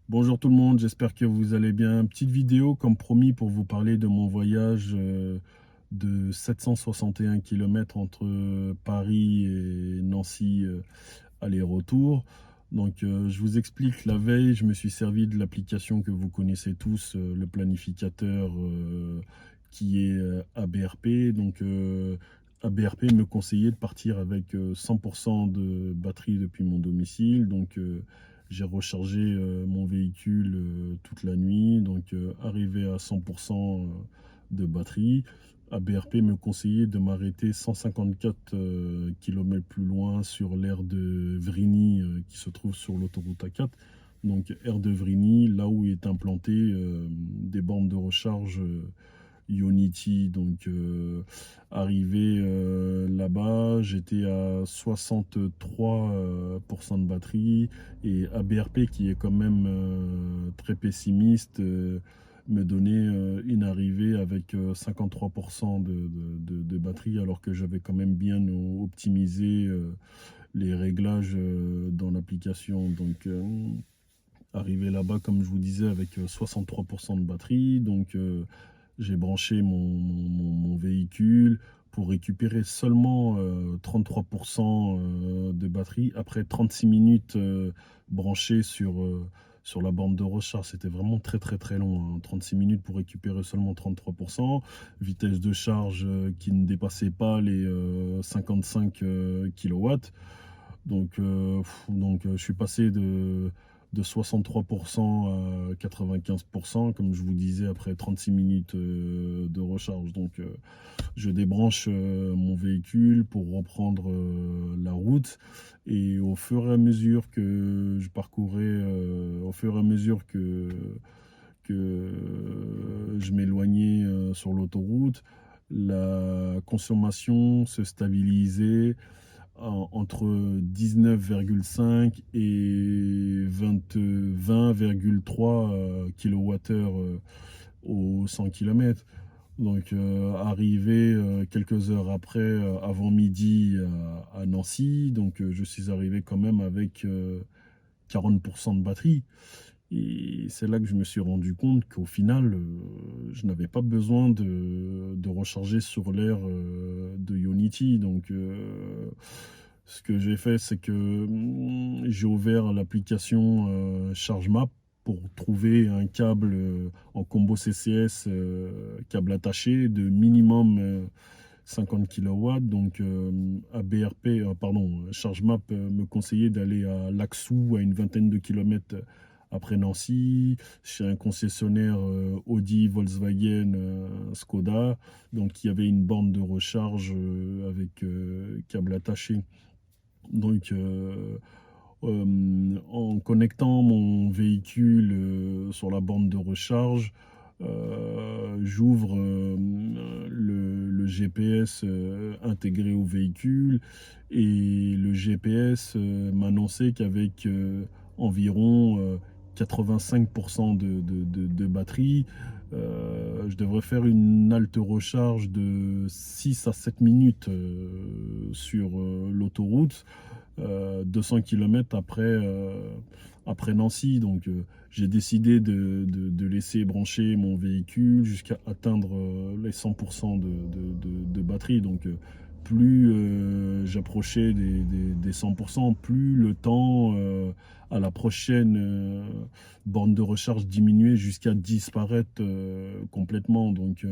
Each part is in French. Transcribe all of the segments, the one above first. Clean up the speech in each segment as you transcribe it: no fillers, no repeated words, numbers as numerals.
Bonjour tout le monde, j'espère que vous allez bien. Petite vidéo comme promis pour vous parler de mon voyage de 761 km entre Paris et Nancy aller-retour. Donc je vous explique, la veille, je me suis servi de l'application que vous connaissez tous, le planificateur qui est ABRP. Donc ABRP me conseillait de partir avec 100% de batterie depuis mon domicile. Donc j'ai rechargé mon véhicule toute la nuit, donc arrivé à 100% de batterie. ABRP me conseillait de m'arrêter 154 km plus loin sur l'aire de Vrigny qui se trouve sur l'autoroute A4. Donc aire de Vrigny, là où est implanté des bandes de recharge Ionity. Donc arrivé là-bas, j'étais à 63% de batterie et ABRP qui est quand même très pessimiste me donnait une arrivée avec 53% de batterie alors que j'avais quand même bien optimisé les réglages dans l'application. Donc arrivé là-bas, comme je vous disais, avec 63% de batterie. Donc j'ai branché mon véhicule pour récupérer seulement 33% de batterie après 36 minutes branché sur la bande de recharge. C'était vraiment très très très long, hein. 36 minutes pour récupérer seulement 33%. Vitesse de charge qui ne dépassait pas les 55 kilowatts. Donc je suis passé de 63% à 95%, comme je vous disais, après 36 minutes de recharge. Donc je débranche mon véhicule pour reprendre la route. Et au fur et à mesure que je parcourais, au fur et à mesure que je m'éloignais sur l'autoroute, la consommation se stabilisait entre 19,5 et 20,3 kWh au 100 km. Donc arrivé quelques heures après, avant midi à Nancy, donc je suis arrivé quand même avec 40% de batterie. Et c'est là que je me suis rendu compte qu'au final, je n'avais pas besoin de recharger sur l'aire de Unity. Donc, ce que j'ai fait, c'est que j'ai ouvert l'application ChargeMap pour trouver un câble en combo CCS, câble attaché de minimum 50 kW. Donc, ABRP, pardon, ChargeMap me conseillait d'aller à Laxou, à une vingtaine de kilomètres après Nancy, chez un concessionnaire Audi, Volkswagen, Skoda. Donc il y avait une borne de recharge avec câble attaché. Donc en connectant mon véhicule sur la borne de recharge, j'ouvre le GPS intégré au véhicule et le GPS m'annonçait qu'avec environ 85% de batterie, je devrais faire une halte recharge de 6 à 7 minutes sur l'autoroute, 200 km après Nancy. Donc j'ai décidé de laisser brancher mon véhicule jusqu'à atteindre les 100% de batterie. Donc plus j'approchais des 100%, plus le temps à la prochaine borne de recharge diminuait jusqu'à disparaître complètement. Donc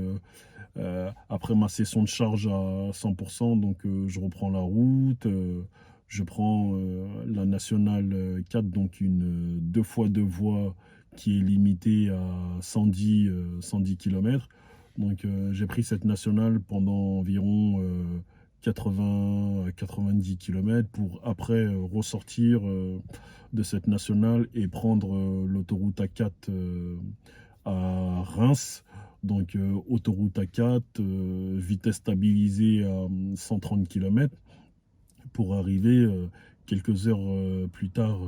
après ma session de charge à 100%, donc je reprends la route. Je prends la nationale 4, donc une 2x2 voies qui est limitée à 110 km. Donc j'ai pris cette nationale pendant environ 80 à 90 km pour après ressortir de cette nationale et prendre l'autoroute A4 à Reims. Donc autoroute A4, vitesse stabilisée à 130 km pour arriver quelques heures plus tard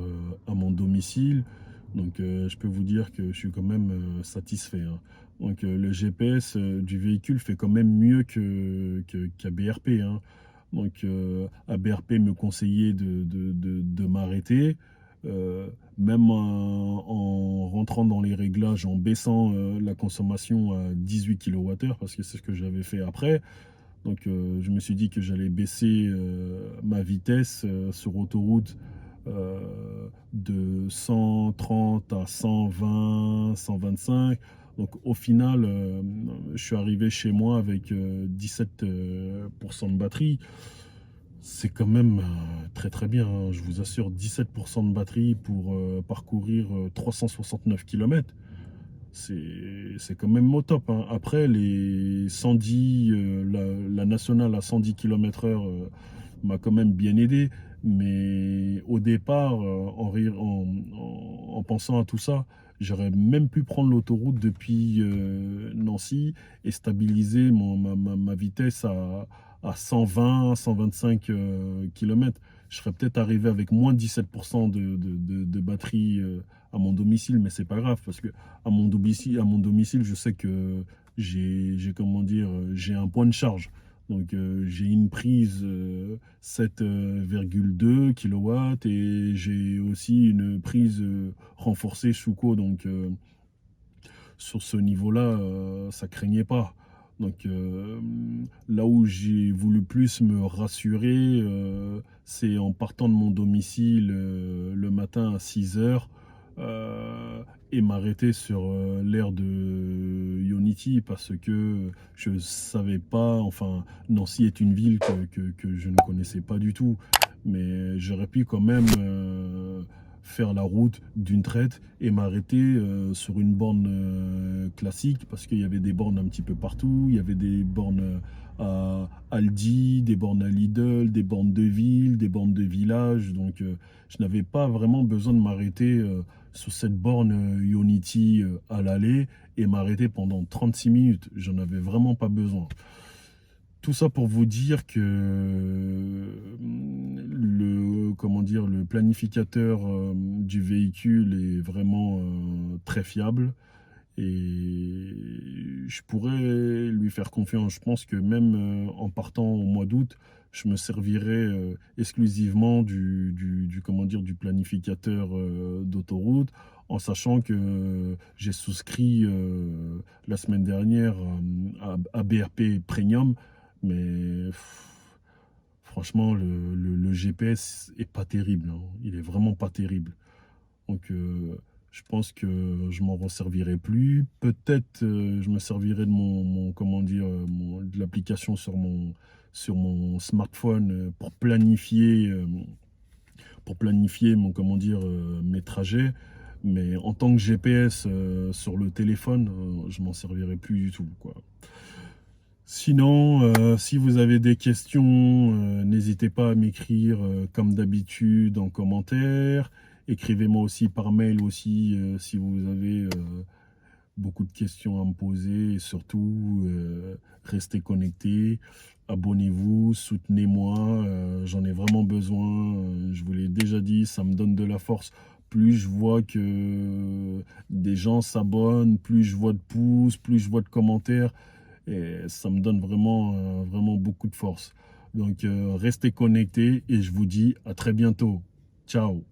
à mon domicile. Donc je peux vous dire que je suis quand même satisfait, hein. Donc le GPS du véhicule fait quand même mieux qu'ABRP, hein. Donc ABRP me conseillait de m'arrêter. Même en rentrant dans les réglages, en baissant la consommation à 18 kWh, parce que c'est ce que j'avais fait après. Donc je me suis dit que j'allais baisser ma vitesse sur autoroute de 130 à 120, 125. Donc au final, je suis arrivé chez moi avec 17% de batterie. C'est quand même très très bien, hein. Je vous assure, 17% de batterie pour parcourir 369 km. C'est quand même au top, hein. Après, les 110, la nationale à 110 km/h m'a quand même bien aidé. Mais au départ, en pensant à tout ça, j'aurais même pu prendre l'autoroute depuis Nancy et stabiliser ma vitesse à 120, 125 km. Je serais peut-être arrivé avec moins 17% de batterie à mon domicile, mais c'est pas grave parce que à mon domicile, je sais que comment dire, j'ai un point de charge. Donc j'ai une prise 7,2 kW et j'ai aussi une prise renforcée Schuko. Donc sur ce niveau-là, ça craignait pas. Donc là où j'ai voulu plus me rassurer, c'est en partant de mon domicile le matin à 6 heures et m'arrêter sur l'aire de Unity parce que je ne savais pas, enfin Nancy est une ville que je ne connaissais pas du tout, mais j'aurais pu quand même faire la route d'une traite et m'arrêter sur une borne classique parce qu'il y avait des bornes un petit peu partout. Il y avait des bornes à Aldi, des bornes à Lidl, des bornes de ville, des bornes de village. Donc je n'avais pas vraiment besoin de m'arrêter sur cette borne Unity à l'aller et m'arrêter pendant 36 minutes. J'en avais vraiment pas besoin. Tout ça pour vous dire que comment dire, le planificateur du véhicule est vraiment très fiable et je pourrais lui faire confiance. Je pense que même en partant au mois d'août, je me servirai exclusivement comment dire, du planificateur d'autoroute, en sachant que j'ai souscrit la semaine dernière à BRP Premium, mais franchement, le GPS est pas terrible, hein. Il est vraiment pas terrible. Donc, je pense que je m'en resservirai plus. Peut-être, je me servirai de comment dire, de l'application sur mon smartphone pour planifier comment dire, mes trajets. Mais en tant que GPS sur le téléphone, je m'en servirai plus du tout, quoi. Sinon, si vous avez des questions, n'hésitez pas à m'écrire comme d'habitude en commentaire. Écrivez-moi aussi par mail aussi si vous avez beaucoup de questions à me poser. Et surtout, restez connectés, abonnez-vous, soutenez-moi. J'en ai vraiment besoin. Je vous l'ai déjà dit, ça me donne de la force. Plus je vois que des gens s'abonnent, plus je vois de pouces, plus je vois de commentaires. Et ça me donne vraiment, vraiment beaucoup de force. Donc, restez connectés et je vous dis à très bientôt. Ciao.